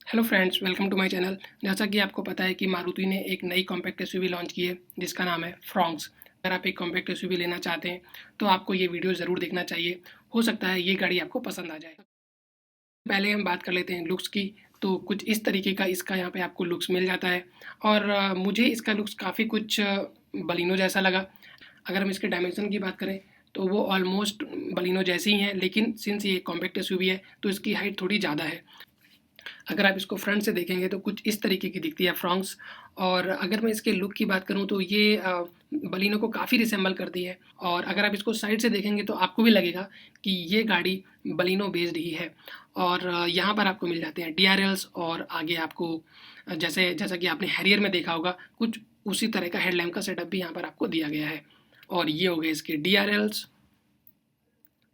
Hello friends, welcome to my channel. जैसा कि आपको पता है कि मारुति ने एक नई कॉम्पैक्ट एसयूवी लॉन्च की है जिसका नाम है फ्रॉन्क्स। अगर आप एक कॉम्पैक्ट एसयूवी लेना चाहते हैं तो आपको ये वीडियो ज़रूर देखना चाहिए। हो सकता है ये गाड़ी आपको पसंद आ जाए। पहले हम बात कर लेते हैं लुक्स की। तो कुछ इस तरीके का इसका यहाँ पे आपको लुक्स मिल जाता है और मुझे इसका लुक्स काफ़ी कुछ बलिनो जैसा लगा। अगर हम इसके डायमेंशन की बात करें तो वो ऑलमोस्ट बलिनो जैसी ही हैं, लेकिन सिंस ये कॉम्पैक्ट एसयूवी है तो इसकी हाइट थोड़ी ज़्यादा है। अगर आप इसको फ्रंट से देखेंगे तो कुछ इस तरीके की दिखती है फ्रॉन्क्स। और अगर मैं इसके लुक की बात करूँ तो ये बलिनो को काफ़ी रिसेंबल करती है। और अगर आप इसको साइड से देखेंगे तो आपको भी लगेगा कि ये गाड़ी बलिनो बेस्ड ही है। और यहाँ पर आपको मिल जाते हैं DRLs और आगे आपको जैसा कि आपने हैरियर में देखा होगा कुछ उसी तरह का हेडलैम्प का सेटअप भी यहाँ पर आपको दिया गया है। और ये हो गए इसके DRLs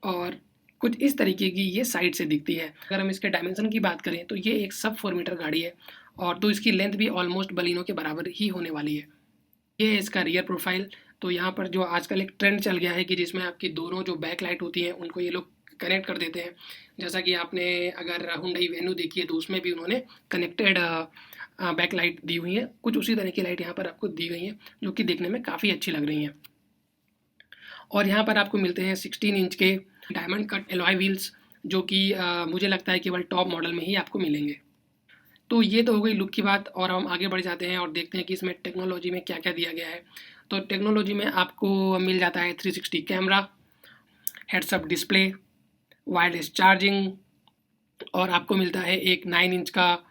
और कुछ इस तरीके की ये साइड से दिखती है। अगर हम इसके डायमेंशन की बात करें तो ये एक सब 4 मीटर गाड़ी है और तो इसकी लेंथ भी ऑलमोस्ट बलिनो के बराबर ही होने वाली है। ये है इसका रियर प्रोफाइल। तो यहाँ पर जो आजकल एक ट्रेंड चल गया है कि जिसमें आपकी दोनों जो बैक लाइट होती हैं उनको ये लोग कनेक्ट कर देते हैं। जैसा कि आपने अगर हुंडई वेन्यू देखी है तो उसमें भी उन्होंने कनेक्टेड बैक लाइट दी हुई है। कुछ उसी तरह की लाइट यहाँ पर आपको दी गई हैं जो कि देखने में काफ़ी अच्छी लग रही हैं। और यहाँ पर आपको मिलते हैं 16 इंच के डायमंड कट एलॉय व्हील्स जो कि मुझे लगता है केवल टॉप मॉडल में ही आपको मिलेंगे। तो ये तो हो गई लुक की बात और हम आगे बढ़ जाते हैं और देखते हैं कि इसमें टेक्नोलॉजी में क्या क्या दिया गया है। तो टेक्नोलॉजी में आपको मिल जाता है 360 camera, heads up display, wireless charging और आपको मिलता है एक 9 इंच का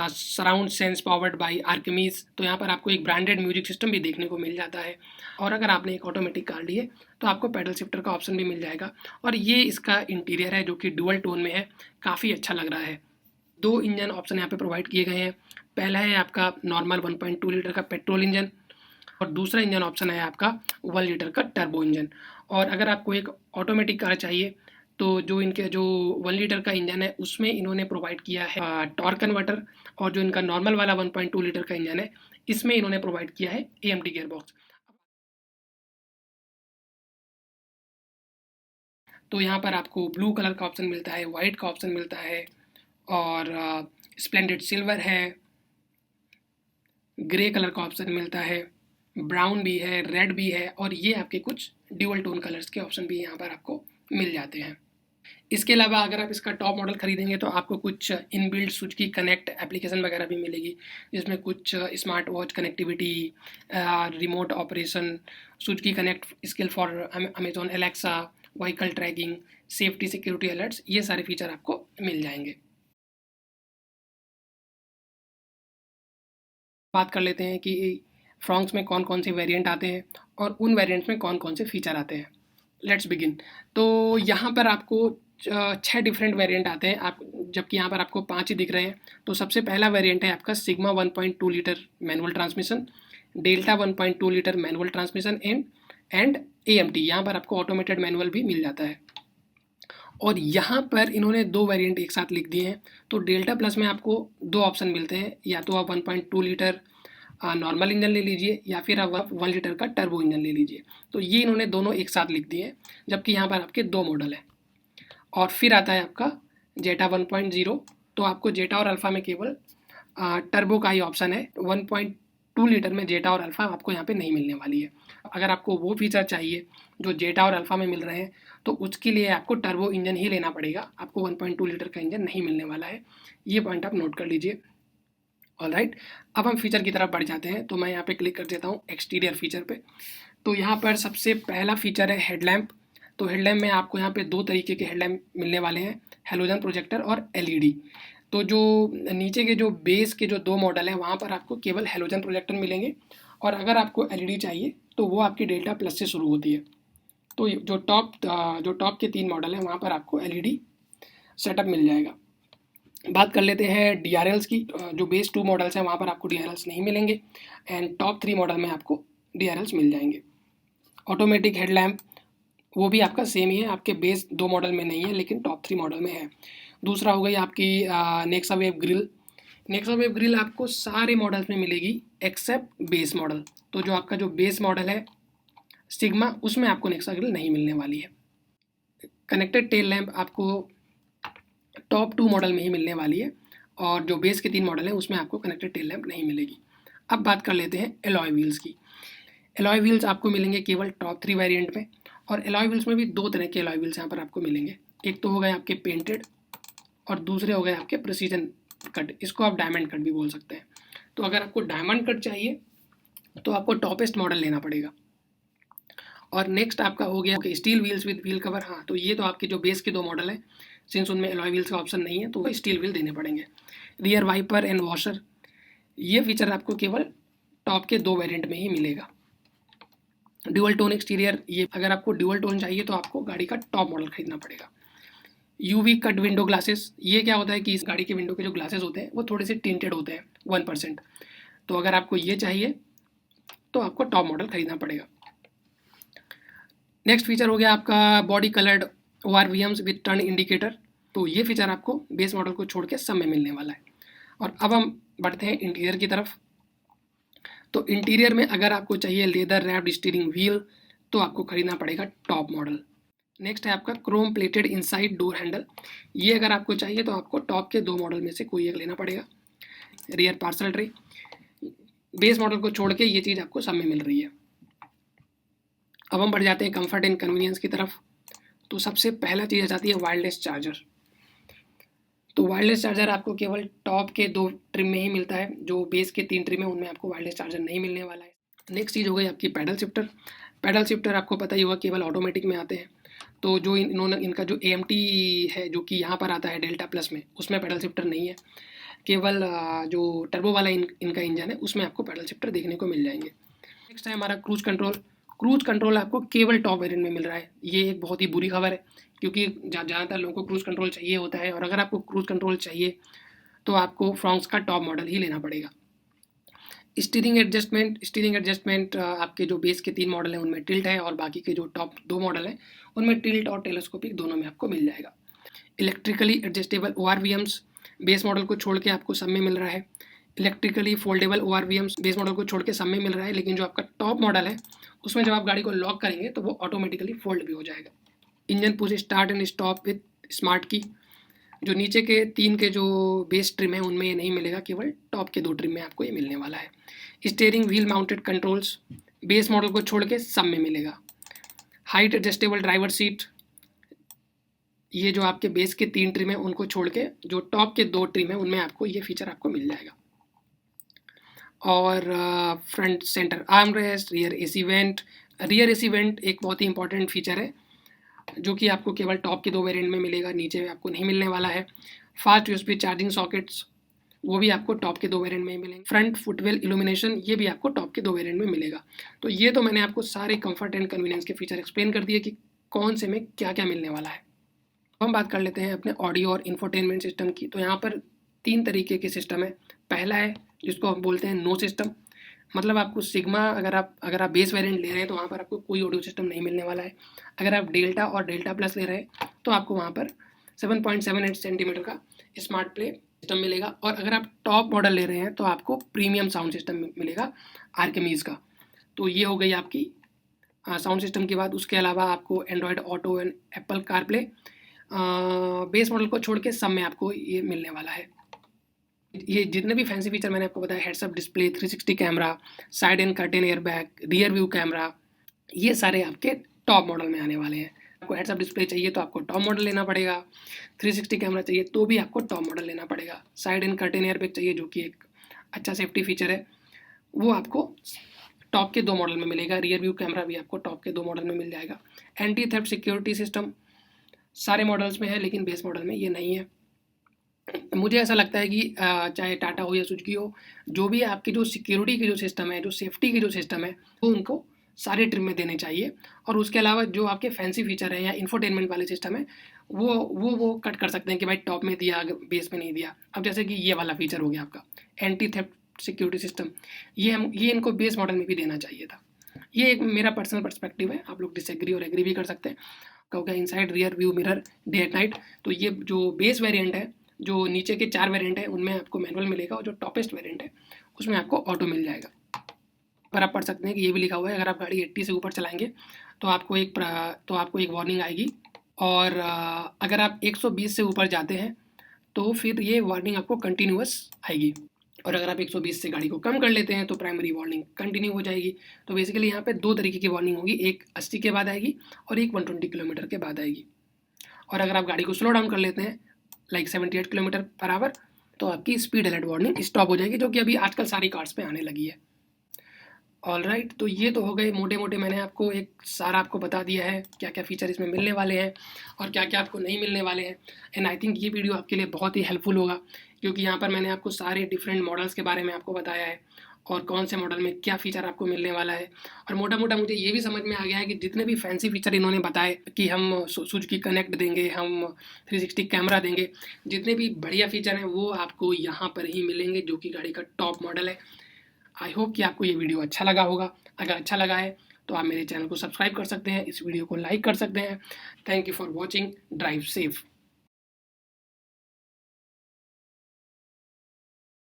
सराउंड सेंस पावर्ड बाय आर्किमीज। तो यहाँ पर आपको एक ब्रांडेड म्यूजिक सिस्टम भी देखने को मिल जाता है। और अगर आपने एक ऑटोमेटिक कार ली है तो आपको पैडल शिफ्टर का ऑप्शन भी मिल जाएगा। और ये इसका इंटीरियर है जो कि डुअल टोन में है, काफ़ी अच्छा लग रहा है। 2 इंजन ऑप्शन यहाँ पे प्रोवाइड किए गए हैं। पहला है आपका नॉर्मल 1.2 लीटर का पेट्रोल इंजन और दूसरा इंजन ऑप्शन है आपका 1 लीटर का टर्बो इंजन। और अगर आपको एक ऑटोमेटिक कार चाहिए तो जो इनके जो 1 लीटर का इंजन है उसमें इन्होंने प्रोवाइड किया है टॉर्क कन्वर्टर। और जो इनका नॉर्मल वाला 1.2 लीटर का इंजन है इसमें इन्होंने प्रोवाइड किया है AMT गियर बॉक्स। तो यहाँ पर आपको ब्लू कलर का ऑप्शन मिलता है, वाइट का ऑप्शन मिलता है और स्प्लेंडेड सिल्वर है, ग्रे कलर का ऑप्शन मिलता है, ब्राउन भी है, रेड भी है और ये आपके कुछ ड्यूअल टोन कलर्स के ऑप्शन भी यहाँ पर आपको मिल जाते हैं। इसके अलावा अगर आप इसका टॉप मॉडल खरीदेंगे तो आपको कुछ इनबिल्ट सुजुकी कनेक्ट एप्लीकेशन वगैरह भी मिलेगी जिसमें कुछ smart watch connectivity, remote operation, Suzuki connect skill for Amazon Alexa, vehicle tracking, safety security alerts, ये सारे फीचर आपको मिल जाएंगे। बात कर लेते हैं कि फ्रॉन्क्स में कौन कौन से वेरिएंट आते हैं और उन वेरिएंट्स में कौन कौन से फीचर आते हैं। Let's begin. तो यहाँ पर आपको 6 डिफरेंट वेरिएंट आते हैं आप, जबकि यहाँ पर आपको 5 ही दिख रहे हैं। तो सबसे पहला वेरिएंट है आपका sigma 1.2 litre manual transmission, delta 1.2 litre manual transmission and AMT। यहाँ पर आपको ऑटोमेटेड मैनुअल भी मिल जाता है। और यहाँ पर इन्होंने 2 वेरिएंट एक साथ लिख दिए हैं। तो डेल्टा प्लस में आपको 2 ऑप्शन मिलते हैं, या तो आप 1.2 लीटर नॉर्मल इंजन ले लीजिए या फिर आप 1 लीटर का टर्बो इंजन ले लीजिए। तो ये इन्होंने दोनों एक साथ लिख दिए हैं, जबकि यहाँ पर आपके 2 मॉडल हैं। और फिर आता है आपका जेटा 1.0। तो आपको जेटा और अल्फ़ा में केवल टर्बो का ही ऑप्शन है। 1.2 लीटर में जेटा और अल्फ़ा आपको यहाँ पे नहीं मिलने वाली है। अगर आपको वो फीचर चाहिए जो जेटा और अल्फ़ा में मिल रहे हैं तो उसके लिए आपको टर्बो इंजन ही लेना पड़ेगा, आपको 1.2 लीटर का इंजन नहीं मिलने वाला है। ये पॉइंट आप नोट कर लीजिए। ऑलराइट, अब हम फीचर की तरफ बढ़ जाते हैं। तो मैं यहाँ पे क्लिक कर देता हूँ एक्सटीरियर फीचर पे। तो यहाँ पर सबसे पहला फीचर है हेडलैम्प। तो हेडलैम्प में आपको यहाँ पे 2 तरीके के हेडलैम्प मिलने वाले हैं, हेलोजन प्रोजेक्टर और LED। तो जो नीचे के जो बेस के जो 2 मॉडल हैं वहाँ पर आपको केवल हेलोजन प्रोजेक्टर मिलेंगे और अगर आपको LED चाहिए तो वो आपकी डेल्टा प्लस से शुरू होती है। तो जो टॉप के 3 मॉडल हैं वहाँ पर आपको LED सेटअप मिल जाएगा। बात कर लेते हैं DRLs की। जो बेस 2 मॉडल्स हैं वहाँ पर आपको DRLs नहीं मिलेंगे एंड टॉप 3 मॉडल में आपको DRLs मिल जाएंगे। ऑटोमेटिक हेडलैम्प वो भी आपका सेम ही है, आपके बेस 2 मॉडल में नहीं है लेकिन टॉप 3 मॉडल में है। दूसरा हो गई आपकी Nexa wave grill. Nexa wave grill आपको सारे मॉडल्स में मिलेगी एक्सेप्ट बेस मॉडल। तो जो आपका जो बेस मॉडल है सिग्मा उसमें आपको नेक्सा ग्रिल नहीं मिलने वाली है। कनेक्टेड टेल लैम्प आपको टॉप 2 मॉडल में ही मिलने वाली है और जो बेस के 3 मॉडल हैं उसमें आपको कनेक्टेड टेल लैंप नहीं मिलेगी। अब बात कर लेते हैं एलॉय व्हील्स की। एलॉय व्हील्स आपको मिलेंगे केवल टॉप 3 वेरिएंट में, और एलॉय व्हील्स में भी 2 तरह के एलॉय व्हील्स यहाँ पर आपको मिलेंगे। एक तो हो गए आपके पेंटेड और दूसरे हो गए आपके प्रिसीजन कट, इसको आप डायमंड कट भी बोल सकते हैं। तो अगर आपको डायमंड कट चाहिए तो आपको टॉपेस्ट मॉडल लेना पड़ेगा। और नेक्स्ट आपका हो गया steel wheels with wheel cover. हाँ, तो ये तो आपके जो बेस के 2 मॉडल हैं, सिंस उनमें एलॉय व्हील्स का ऑप्शन नहीं है तो स्टील व्हील देने पड़ेंगे। रियर वाइपर एंड वॉशर, ये फीचर आपको केवल टॉप के 2 वेरिएंट में ही मिलेगा। ड्यूअल टोन एक्सटीरियर, ये अगर आपको ड्यूअल टोन चाहिए तो आपको गाड़ी का टॉप मॉडल खरीदना पड़ेगा। यूवी कट विंडो ग्लासेस, ये क्या होता है कि इस गाड़ी के विंडो के जो ग्लासेस होते हैं वो थोड़े से टिंटेड होते हैं 1%, तो अगर आपको ये चाहिए तो आपको टॉप मॉडल खरीदना पड़ेगा। नेक्स्ट फीचर हो गया आपका body coloured ORVMs with turn indicator. तो ये फीचर आपको बेस मॉडल को छोड़ के सब में मिलने वाला है। और अब हम बढ़ते हैं इंटीरियर की तरफ। तो इंटीरियर में अगर आपको चाहिए लेदर रैप्ड स्टीयरिंग व्हील तो आपको खरीदना पड़ेगा टॉप मॉडल। नेक्स्ट है आपका Chrome plated inside door handle, ये अगर आपको चाहिए तो आपको टॉप के 2 मॉडल में से कोई एक लेना पड़ेगा। Rear parcel tray, base model को छोड़ के ये चीज़ आपको सब में मिल रही है। अब हम बढ़ जाते हैं कंफर्ट एंड कन्वीनियंस की तरफ। तो सबसे पहला चीज़ आ जाती है वायरलेस चार्जर। तो वायरलेस चार्जर आपको केवल टॉप के 2 ट्रिम में ही मिलता है, जो बेस के 3 ट्रिम है उनमें आपको वायरलेस चार्जर नहीं मिलने वाला है। नेक्स्ट चीज़ हो गई आपकी पैडल शिफ्टर। पैडल शिफ्टर आपको पता ही होगा केवल ऑटोमेटिक में आते हैं। तो जो इनका जो AMT है जो कि यहाँ पर आता है डेल्टा प्लस में, उसमें पैडल शिफ्टर नहीं है। केवल जो टर्बो वाला इनका इंजन है उसमें आपको पैडल शिफ्टर देखने को मिल जाएंगे। नेक्स्ट है हमारा क्रूज कंट्रोल। क्रूज कंट्रोल आपको केवल टॉप वेरिएंट में मिल रहा है। ये एक बहुत ही बुरी खबर है क्योंकि ज़्यादातर लोगों को क्रूज कंट्रोल चाहिए होता है, और अगर आपको क्रूज कंट्रोल चाहिए तो आपको फ्रॉन्क्स का टॉप मॉडल ही लेना पड़ेगा। स्टीयरिंग एडजस्टमेंट आपके जो बेस के 3 मॉडल हैं उनमें टिल्ट है, और बाकी के जो टॉप 2 मॉडल हैं उनमें टिल्ट और टेलीस्कोपिक दोनों में आपको मिल जाएगा। Electrically adjustable ORVMs base model को छोड़ के आपको सब में मिल रहा है। Electrically foldable ORVMs base model को छोड़ के सब में मिल रहा है, लेकिन जो आपका टॉप मॉडल है उसमें जब आप गाड़ी को लॉक करेंगे तो वो ऑटोमेटिकली फोल्ड भी हो जाएगा। Engine push start and stop with smart की, जो नीचे के 3 के जो बेस ट्रिम है उनमें ये नहीं मिलेगा, केवल टॉप के 2 ट्रिम में आपको ये मिलने वाला है। Steering wheel mounted controls base model को छोड़ के सब में मिलेगा। हाइट एडजस्टेबल ड्राइवर सीट, ये जो आपके बेस के 3 ट्रिम है उनको छोड़ के जो टॉप के 2 ट्रिम है उनमें आपको ये फीचर आपको मिल जाएगा। और front centre arm rest, rear AC went. Rear AC went एक बहुत ही इंपॉर्टेंट फीचर है जो कि आपको केवल टॉप के 2 वेरिएंट में मिलेगा, नीचे आपको नहीं मिलने वाला है। फास्ट USB चार्जिंग सॉकेट्स, वो भी आपको टॉप के 2 वेरिएंट में ही मिलेंगे। फ्रंट फुटवेल इल्यूमिनेशन, ये भी आपको टॉप के 2 वेरिएंट में मिलेगा। तो ये तो मैंने आपको सारे कंफर्ट एंड कन्वीनियंस के फीचर एक्सप्लेन कर दिए कि कौन से में क्या क्या मिलने वाला है। हम बात कर लेते हैं अपने ऑडियो और इंफोटेनमेंट सिस्टम की। तो यहाँ पर 3 तरीके के सिस्टम है। पहला है जिसको हम बोलते हैं नो सिस्टम, मतलब आपको सिग्मा अगर आप बेस वेरिएंट ले रहे हैं तो वहाँ पर आपको कोई ऑडियो सिस्टम नहीं मिलने वाला है। अगर आप डेल्टा और डेल्टा प्लस ले रहे हैं तो आपको वहाँ पर 7.78 सेंटीमीटर का स्मार्ट प्ले सिस्टम मिलेगा। और अगर आप टॉप मॉडल ले रहे हैं तो आपको प्रीमियम साउंड सिस्टम मिलेगा आर्किमीज का। तो ये हो गई आपकी साउंड सिस्टम की बात। उसके अलावा आपको Android auto and Apple CarPlay base model को छोड़ के सब में आपको ये मिलने वाला है। ये जितने भी फैंसी फीचर मैंने आपको बताया, heads up display, 360 camera, side and curtain airbag, rear view camera, ये सारे आपके टॉप मॉडल में आने वाले हैं। आपको हेड्स अप डिस्प्ले चाहिए तो आपको टॉप मॉडल लेना पड़ेगा। 360 कैमरा चाहिए तो भी आपको टॉप मॉडल लेना पड़ेगा। साइड एंड कर्टेन एयरबैग चाहिए जो कि एक अच्छा सेफ्टी फीचर है, वो आपको टॉप के 2 मॉडल में मिलेगा। रियर व्यू कैमरा भी आपको टॉप के 2 मॉडल में मिल जाएगा। एंटी थेफ्ट सिक्योरिटी सिस्टम सारे मॉडल्स में है लेकिन बेस मॉडल में ये नहीं है। मुझे ऐसा लगता है कि चाहे टाटा हो या सुजुकी हो, जो भी आपकी जो सिक्योरिटी की जो सिस्टम है, जो सेफ्टी की जो सिस्टम है, वो उनको सारे ट्रिम में देने चाहिए। और उसके अलावा जो आपके फैंसी फीचर है या इंफोटेनमेंट वाले सिस्टम है वो कट कर सकते हैं कि भाई टॉप में दिया बेस में नहीं दिया। अब जैसे कि ये वाला फीचर हो गया आपका एंटी थेफ्ट सिक्योरिटी सिस्टम, ये इनको बेस मॉडल में भी देना चाहिए था। ये एक मेरा पर्सनल पर्सपेक्टिव है, आप लोग डिसएग्री और एग्री भी कर सकते हैं। क्योंकि inside rear view mirror day at night, तो ये जो बेस वेरिएंट है, जो नीचे के 4 वेरिएंट है उनमें आपको मैनुअल मिलेगा, और जो टॉपेस्ट वेरिएंट है उसमें आपको ऑटो मिल जाएगा। पर आप पढ़ सकते हैं कि ये भी लिखा हुआ है अगर आप गाड़ी 80 से ऊपर चलाएंगे तो आपको एक वार्निंग आएगी, और अगर आप 120 से ऊपर जाते हैं तो फिर ये वार्निंग आपको कंटिन्यूअस आएगी। और अगर आप 120 से गाड़ी को कम कर लेते हैं तो प्राइमरी वार्निंग कंटिन्यू हो जाएगी। तो बेसिकली यहाँ पे 2 तरीके की वार्निंग होगी, एक 80 के बाद आएगी और एक 120 किलोमीटर के बाद आएगी। और अगर आप गाड़ी को स्लो डाउन कर लेते हैं लाइक 78 किलोमीटर पर आवर तो आपकी स्पीड अलर्ट वार्निंग स्टॉप हो जाएगी, जो कि अभी आजकल सारी कार्स पे आने लगी है। ऑल राइट, तो ये तो हो गए मोटे मोटे, मैंने आपको एक सारा आपको बता दिया है क्या क्या फ़ीचर इसमें मिलने वाले हैं और क्या क्या आपको नहीं मिलने वाले हैं। एंड आई थिंक ये वीडियो आपके लिए बहुत ही हेल्पफुल होगा, क्योंकि यहाँ पर मैंने आपको सारे डिफरेंट मॉडल्स के बारे में आपको बताया है और कौन से मॉडल में क्या फ़ीचर आपको मिलने वाला है। और मोटा मोटा मुझे ये भी समझ में आ गया है कि जितने भी फैंसी फीचर इन्होंने बताए कि हम सुजुकी कनेक्ट देंगे, हम 360 कैमरा देंगे, जितने भी बढ़िया फीचर हैं वो आपको यहाँ पर ही मिलेंगे, जो कि गाड़ी का टॉप मॉडल है। आई होप कि आपको ये वीडियो अच्छा लगा होगा। अगर अच्छा लगा है तो आप मेरे चैनल को सब्सक्राइब कर सकते हैं, इस वीडियो को लाइक कर सकते हैं। Thank you for watching. Drive safe.